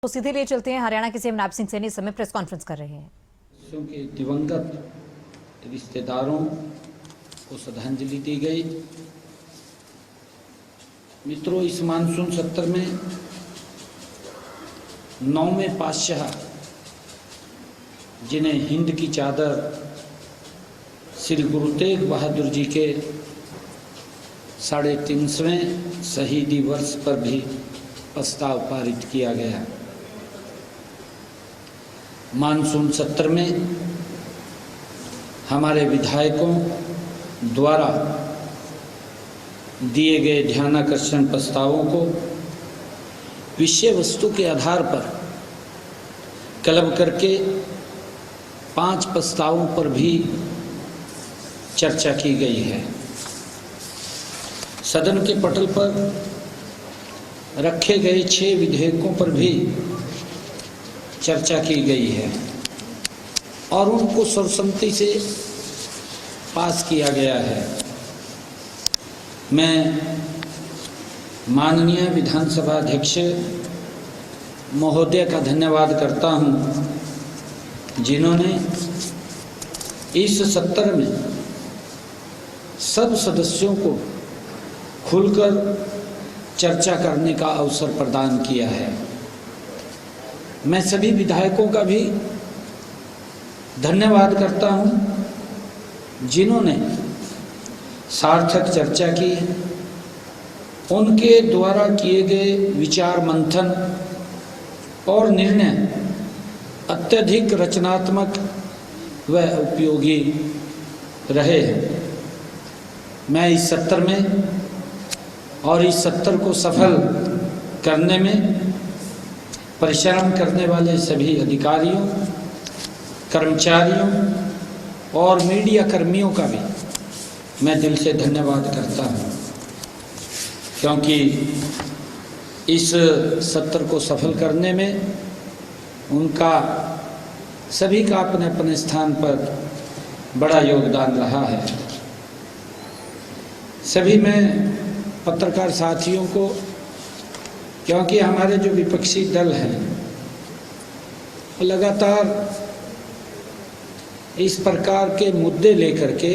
तो सीधे लिए चलते हैं, हरियाणा के सीएम नवाब सिंह सैनी इस समय प्रेस कॉन्फ्रेंस कर रहे हैं। के दिवंगत रिश्तेदारों को श्रद्धांजलि दी गई। मित्रों, इस मानसून सत्र में 9वें पातशाह जिन्हें हिंद की चादर श्री गुरु तेग बहादुर जी के 350वें शहीदी वर्ष पर भी प्रस्ताव पारित किया गया। मानसून सत्र में हमारे विधायकों द्वारा दिए गए ध्यानाकर्षण प्रस्तावों को विषय वस्तु के आधार पर क्लब करके 5 प्रस्तावों पर भी चर्चा की गई है। सदन के पटल पर रखे गए 6 विधेयकों पर भी चर्चा की गई है और उनको सर्वसम्मति से पास किया गया है। मैं माननीय विधानसभा अध्यक्ष महोदय का धन्यवाद करता हूं, जिन्होंने इस सत्र में सब सदस्यों को खुलकर चर्चा करने का अवसर प्रदान किया है। मैं सभी विधायकों का भी धन्यवाद करता हूं, जिन्होंने सार्थक चर्चा की। उनके द्वारा किए गए विचार मंथन और निर्णय अत्यधिक रचनात्मक व उपयोगी रहे हैं। मैं इस सत्र में और इस सत्र को सफल करने में परिश्रम करने वाले सभी अधिकारियों, कर्मचारियों और मीडिया कर्मियों का भी मैं दिल से धन्यवाद करता हूं, क्योंकि इस सत्र को सफल करने में उनका सभी का अपने अपने स्थान पर बड़ा योगदान रहा है। सभी मैं पत्रकार साथियों को, क्योंकि हमारे जो विपक्षी दल हैं वो लगातार इस प्रकार के मुद्दे लेकर के,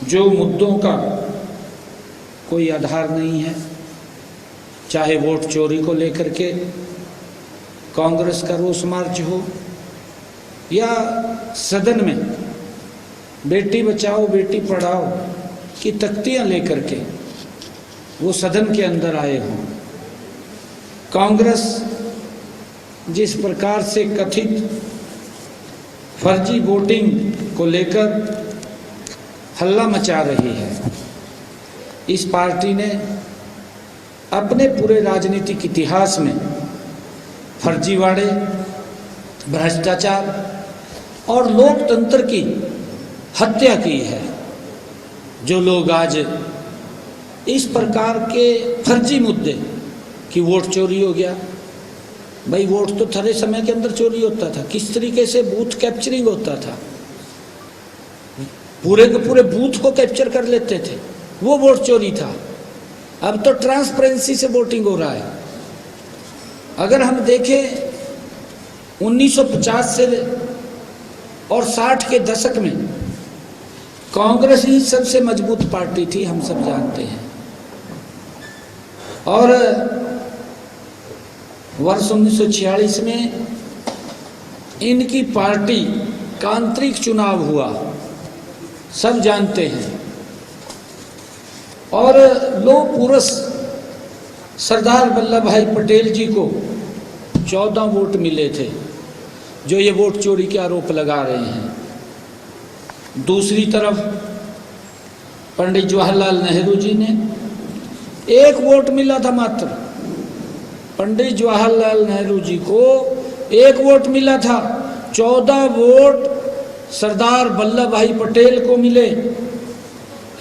जो मुद्दों का कोई आधार नहीं है, चाहे वोट चोरी को लेकर के कांग्रेस का रोष मार्च हो या सदन में बेटी बचाओ बेटी पढ़ाओ की तख्तियां लेकर के वो सदन के अंदर आए हों। कांग्रेस जिस प्रकार से कथित फर्जी वोटिंग को लेकर हल्ला मचा रही है, इस पार्टी ने अपने पूरे राजनीतिक इतिहास में फर्जीवाड़े, भ्रष्टाचार और लोकतंत्र की हत्या की है। जो लोग आज इस प्रकार के फर्जी मुद्दे कि वोट चोरी हो गया, भाई वोट तो थोड़े समय के अंदर चोरी होता था, किस तरीके से बूथ कैप्चरिंग होता था, पूरे के पूरे बूथ को कैप्चर कर लेते थे, वो वोट चोरी था। अब तो ट्रांसपेरेंसी से वोटिंग हो रहा है। अगर हम देखें 1950 से और 60 के दशक में कांग्रेस ही सबसे मजबूत पार्टी थी, हम सब जानते हैं। और वर्ष 1946 में इनकी पार्टी का आंतरिक चुनाव हुआ, सब जानते हैं। और लौह पुरुष सरदार वल्लभ भाई पटेल जी को 14 वोट मिले थे, जो ये वोट चोरी के आरोप लगा रहे हैं। दूसरी तरफ पंडित जवाहरलाल नेहरू जी ने 1 वोट मिला था मात्र। पंडित जवाहरलाल नेहरू जी को 1 वोट मिला था, 14 वोट सरदार वल्लभ भाई पटेल को मिले।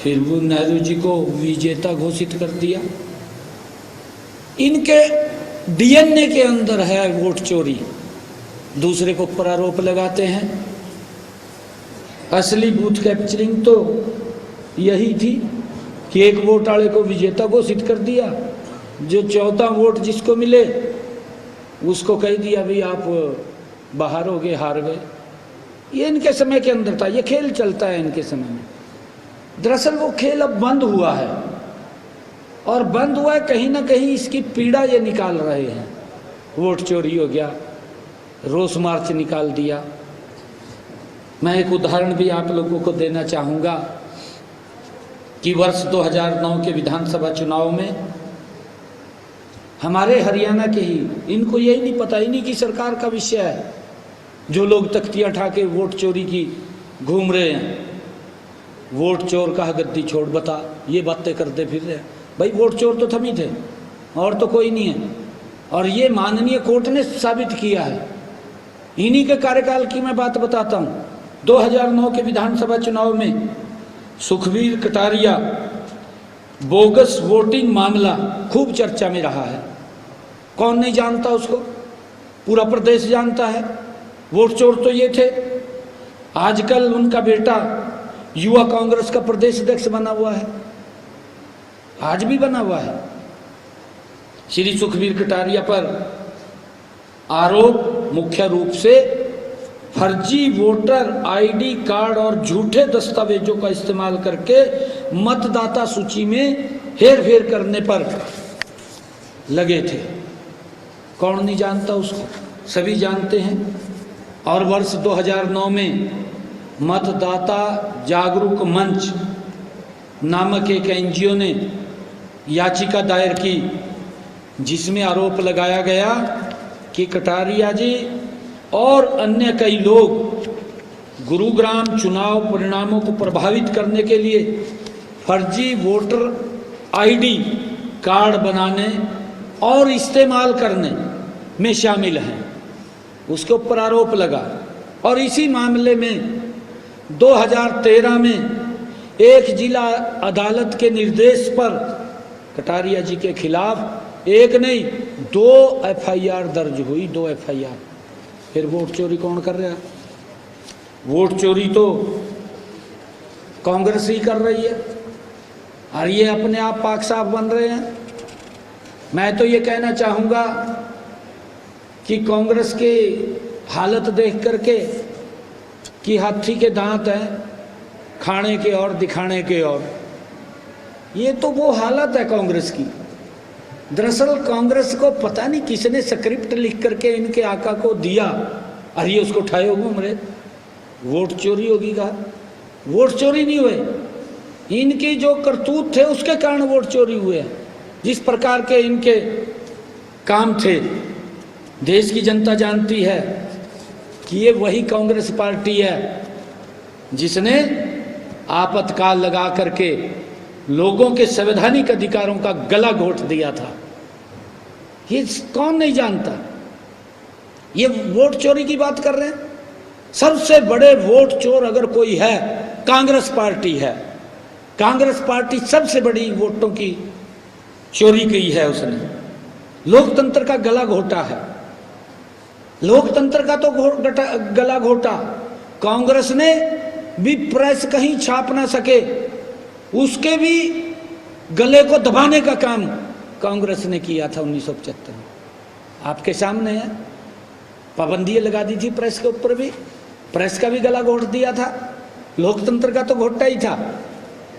फिर वो नेहरू जी को विजेता घोषित कर दिया। इनके डीएनए के अंदर है वोट चोरी, दूसरे को ऊपर आरोप लगाते हैं। असली बूथ कैप्चरिंग तो यही थी कि 1 वोट वाले को विजेता घोषित कर दिया, जो 14 वोट जिसको मिले उसको कह दिया भी आप बाहर हो गए, हार गए। ये इनके समय के अंदर था, ये खेल चलता है इनके समय में। दरअसल वो खेल अब बंद हुआ है, और बंद हुआ है कहीं ना कहीं इसकी पीड़ा ये निकाल रहे हैं। वोट चोरी हो गया, रोष मार्च निकाल दिया। मैं एक उदाहरण भी आप लोगों को देना चाहूँगा कि वर्ष 2009 के विधानसभा चुनाव में हमारे हरियाणा के ही, इनको यही नहीं पता, इन्हीं की सरकार का विषय है, जो लोग तख्तियाँ उठा के वोट चोरी की घूम रहे हैं। वोट चोर कहा गद्दी छोड़, बता, ये बातें करते फिर रहे हैं। भाई वोट चोर तो थम ही थे, और तो कोई नहीं है। और ये माननीय कोर्ट ने साबित किया है। इन्हीं के कार्यकाल की मैं बात बताता हूँ। 2009 के विधानसभा चुनाव में सुखबीर कटारिया बोगस वोटिंग मामला खूब चर्चा में रहा है। कौन नहीं जानता उसको, पूरा प्रदेश जानता है। वोट चोर तो ये थे। आजकल उनका बेटा युवा कांग्रेस का प्रदेश अध्यक्ष बना हुआ है, आज भी बना हुआ है। श्री सुखबीर कटारिया पर आरोप मुख्य रूप से फर्जी वोटर आईडी कार्ड और झूठे दस्तावेजों का इस्तेमाल करके मतदाता सूची में हेरफेर करने पर लगे थे। कौन नहीं जानता उसको, सभी जानते हैं। और वर्ष 2009 में मतदाता जागरूक मंच नामक एक एनजीओ ने याचिका दायर की, जिसमें आरोप लगाया गया कि कटारिया जी और अन्य कई लोग गुरुग्राम चुनाव परिणामों को प्रभावित करने के लिए फर्जी वोटर आईडी कार्ड बनाने और इस्तेमाल करने में शामिल हैं। उसके ऊपर आरोप लगा। और इसी मामले में 2013 में एक जिला अदालत के निर्देश पर कटारिया जी के खिलाफ एक नहीं 2 एफआईआर दर्ज हुई, 2 एफआईआर। फिर वोट चोरी कौन कर रहा है? वोट चोरी तो कांग्रेस ही कर रही है, और ये अपने आप पाक साफ बन रहे हैं। मैं तो ये कहना चाहूँगा कि कांग्रेस की हालत देख करके कि हाथी के दांत हैं, खाने के और दिखाने के और, ये तो वो हालत है कांग्रेस की। दरअसल कांग्रेस को पता नहीं किसने स्क्रिप्ट लिख करके इनके आका को दिया, और ये उसको उठाए हो घूम रहे। वोट चोरी होगी कहा, वोट चोरी नहीं हुए। इनके जो करतूत थे उसके कारण वोट चोरी हुए हैं। जिस प्रकार के इनके काम थे, देश की जनता जानती है कि ये वही कांग्रेस पार्टी है जिसने आपातकाल लगा करके लोगों के संवैधानिक अधिकारों का गला घोट दिया था। ये कौन नहीं जानता? ये वोट चोरी की बात कर रहे हैं। सबसे बड़े वोट चोर अगर कोई है, कांग्रेस पार्टी है। कांग्रेस पार्टी सबसे बड़ी वोटों की चोरी की है उसने। लोकतंत्र का गला घोटा है। लोकतंत्र का तो गला घोटा। कांग्रेस ने भी प्रेस कहीं छाप ना सके, उसके भी गले को दबाने का काम कांग्रेस ने किया था 1975 में। आपके सामने है, पाबंदी लगा दी थी प्रेस के ऊपर भी, प्रेस का भी गला घोट दिया था। लोकतंत्र का तो घोटा ही था।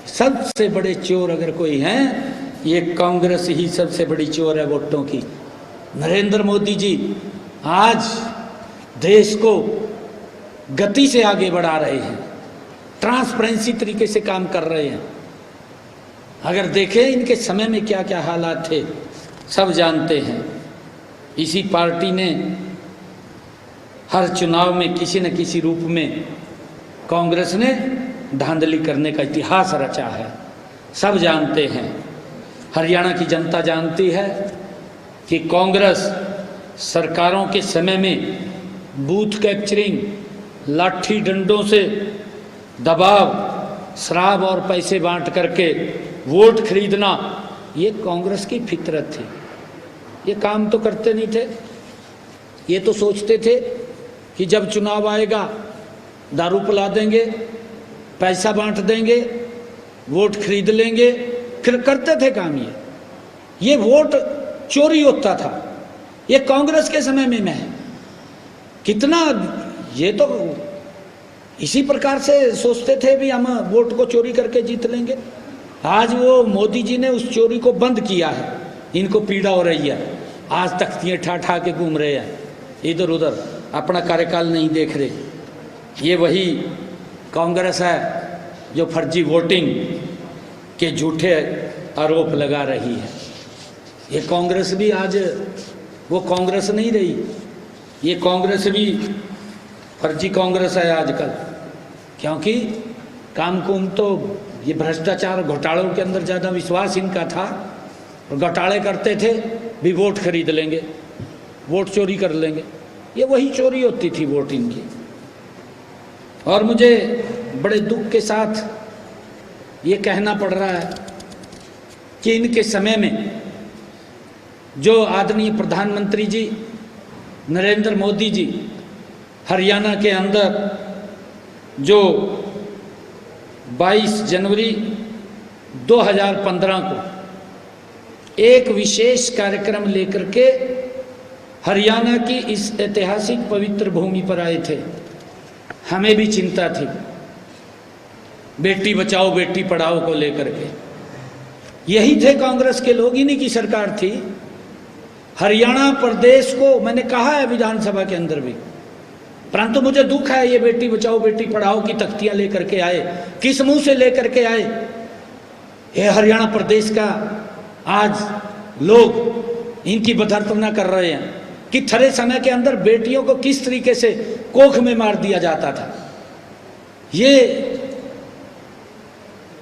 सबसे बड़े चोर अगर कोई हैं, ये कांग्रेस ही सबसे बड़ी चोर है वोटों की। नरेंद्र मोदी जी आज देश को गति से आगे बढ़ा रहे हैं, ट्रांसपेरेंसी तरीके से काम कर रहे हैं। अगर देखें इनके समय में क्या क्या हालात थे, सब जानते हैं। इसी पार्टी ने हर चुनाव में किसी न किसी रूप में कांग्रेस ने धांधली करने का इतिहास रचा है, सब जानते हैं। हरियाणा की जनता जानती है कि कांग्रेस सरकारों के समय में बूथ कैप्चरिंग, लाठी डंडों से दबाव, शराब और पैसे बांट करके वोट खरीदना, ये कांग्रेस की फितरत थी। ये काम तो करते नहीं थे। ये तो सोचते थे कि जब चुनाव आएगा दारू पिला देंगे, पैसा बांट देंगे, वोट खरीद लेंगे, फिर करते थे काम। ये वोट चोरी होता था। ये कांग्रेस के समय में मैं कितना, ये तो इसी प्रकार से सोचते थे भी हम वोट को चोरी करके जीत लेंगे। आज वो मोदी जी ने उस चोरी को बंद किया है, इनको पीड़ा हो रही है, आज तख्तियाँ ठा ठा के घूम रहे हैं इधर उधर, अपना कार्यकाल नहीं देख रहे। ये वही कांग्रेस है जो फर्जी वोटिंग के झूठे आरोप लगा रही है। ये कांग्रेस भी आज वो कांग्रेस नहीं रही, ये कांग्रेस भी फर्जी कांग्रेस है आजकल, क्योंकि काम कुम तो ये भ्रष्टाचार घोटालों के अंदर ज़्यादा विश्वास इनका था, और घोटाले करते थे भी वोट खरीद लेंगे, वोट चोरी कर लेंगे, ये वही चोरी होती थी वोट इनकी। और मुझे बड़े दुख के साथ ये कहना पड़ रहा है कि इनके समय में जो आदरणीय प्रधानमंत्री जी नरेंद्र मोदी जी हरियाणा के अंदर जो 22 जनवरी 2015 को एक विशेष कार्यक्रम लेकर के हरियाणा की इस ऐतिहासिक पवित्र भूमि पर आए थे। हमें भी चिंता थी बेटी बचाओ बेटी पढ़ाओ को लेकर के। यही थे कांग्रेस के लोग, इन्हीं की सरकार थी। हरियाणा प्रदेश को मैंने कहा है विधानसभा के अंदर भी, परंतु मुझे दुख है ये बेटी बचाओ बेटी पढ़ाओ की तख्तियां लेकर के आए, किस मुंह से लेकर के आए? ये हरियाणा प्रदेश का आज लोग इनकी बदरतना कर रहे हैं कि थरे समय के अंदर बेटियों को किस तरीके से कोख में मार दिया जाता था। ये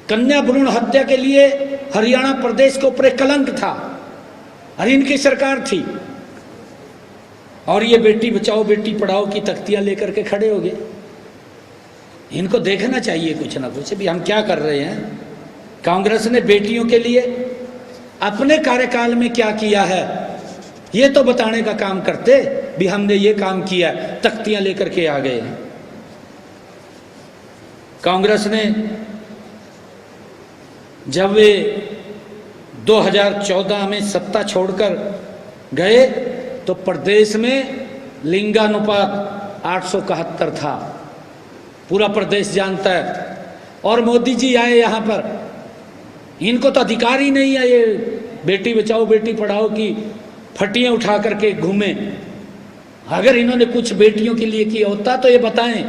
कन्या भ्रूण हत्या के लिए हरियाणा प्रदेश के ऊपर कलंक था और इनकी सरकार थी, और ये बेटी बचाओ बेटी पढ़ाओ की तख्तियां लेकर के खड़े हो गए। इनको देखना चाहिए कुछ ना कुछ भी हम क्या कर रहे हैं। कांग्रेस ने बेटियों के लिए अपने कार्यकाल में क्या किया है ये तो बताने का काम करते भी हमने ये काम किया, तख्तियां लेकर के आ गए हैं। कांग्रेस ने जब वे 2014 में सत्ता छोड़कर गए तो प्रदेश में लिंगानुपात 871 था, पूरा प्रदेश जानता है। और मोदी जी आए यहाँ पर, इनको तो अधिकार ही नहीं है ये बेटी बचाओ बेटी पढ़ाओ की फटियां उठा करके घूमे। अगर इन्होंने कुछ बेटियों के लिए किया होता तो ये बताएं,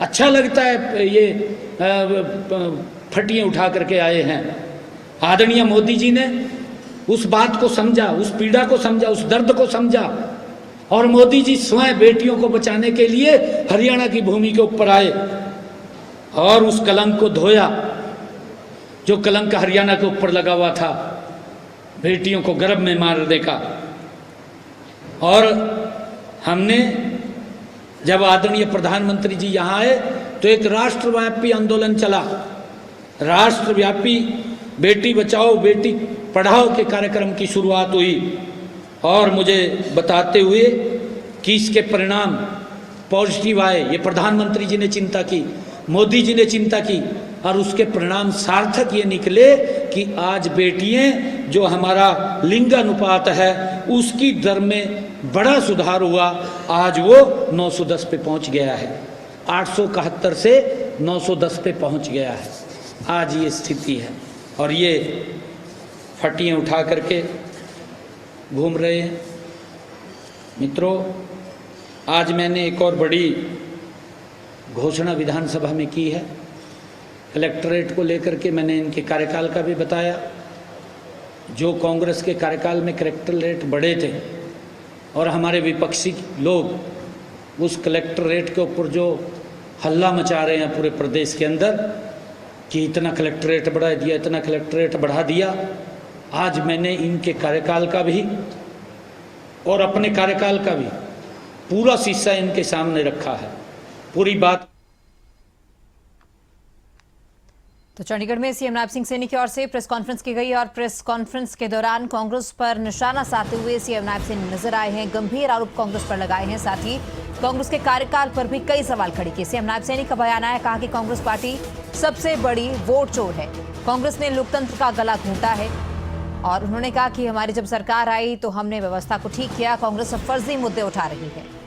अच्छा लगता है ये फटियां उठा करके आए हैं। आदरणीय मोदी जी ने उस बात को समझा, उस पीड़ा को समझा, उस दर्द को समझा, और मोदी जी स्वयं बेटियों को बचाने के लिए हरियाणा की भूमि के ऊपर आए और उस कलंक को धोया जो कलंक हरियाणा के ऊपर लगा हुआ था, बेटियों को गर्भ में मारने का। और हमने जब आदरणीय प्रधानमंत्री जी यहाँ आए तो एक राष्ट्रव्यापी आंदोलन चला, राष्ट्रव्यापी बेटी बचाओ बेटी पढ़ाओ के कार्यक्रम की शुरुआत हुई। और मुझे बताते हुए कि इसके परिणाम पॉजिटिव आए, ये प्रधानमंत्री जी ने चिंता की, मोदी जी ने चिंता की, और उसके परिणाम सार्थक ये निकले कि आज बेटियां जो हमारा लिंगानुपात है उसकी दर में बड़ा सुधार हुआ। आज वो 910 पे पहुंच गया है, 871 से 910 पे पहुंच गया है। आज ये स्थिति है और ये फटियां उठा करके घूम रहे हैं। मित्रों, आज मैंने एक और बड़ी घोषणा विधानसभा में की है। कलेक्ट्रेट को लेकर के मैंने इनके कार्यकाल का भी बताया। जो कांग्रेस के कार्यकाल में कलेक्ट्रेट बड़े थे और हमारे विपक्षी लोग उस कलेक्ट्रेट के ऊपर जो हल्ला मचा रहे हैं पूरे प्रदेश के अंदर कि इतना कलेक्ट्रेट बढ़ा दिया, इतना कलेक्ट्रेट बढ़ा दिया, आज मैंने इनके कार्यकाल का भी और अपने कार्यकाल का भी पूरा शीशा इनके सामने रखा है, पूरी बात। तो चंडीगढ़ में सीएम नैब सिंह सैनी की ओर से प्रेस कॉन्फ्रेंस की गई और प्रेस कॉन्फ्रेंस के दौरान कांग्रेस पर निशाना साधते हुए सीएम नैब सिंह नजर आए हैं। गंभीर आरोप कांग्रेस पर लगाए हैं, साथ ही कांग्रेस के कार्यकाल पर भी कई सवाल खड़े किए। सीएम नैब सैनी का बयान आया, कहा कि कांग्रेस पार्टी सबसे बड़ी वोट चोर है, कांग्रेस ने लोकतंत्र का गला घोंटा है। और उन्होंने कहा कि हमारी जब सरकार आई तो हमने व्यवस्था को ठीक किया, कांग्रेस अब फर्जी मुद्दे उठा रही है।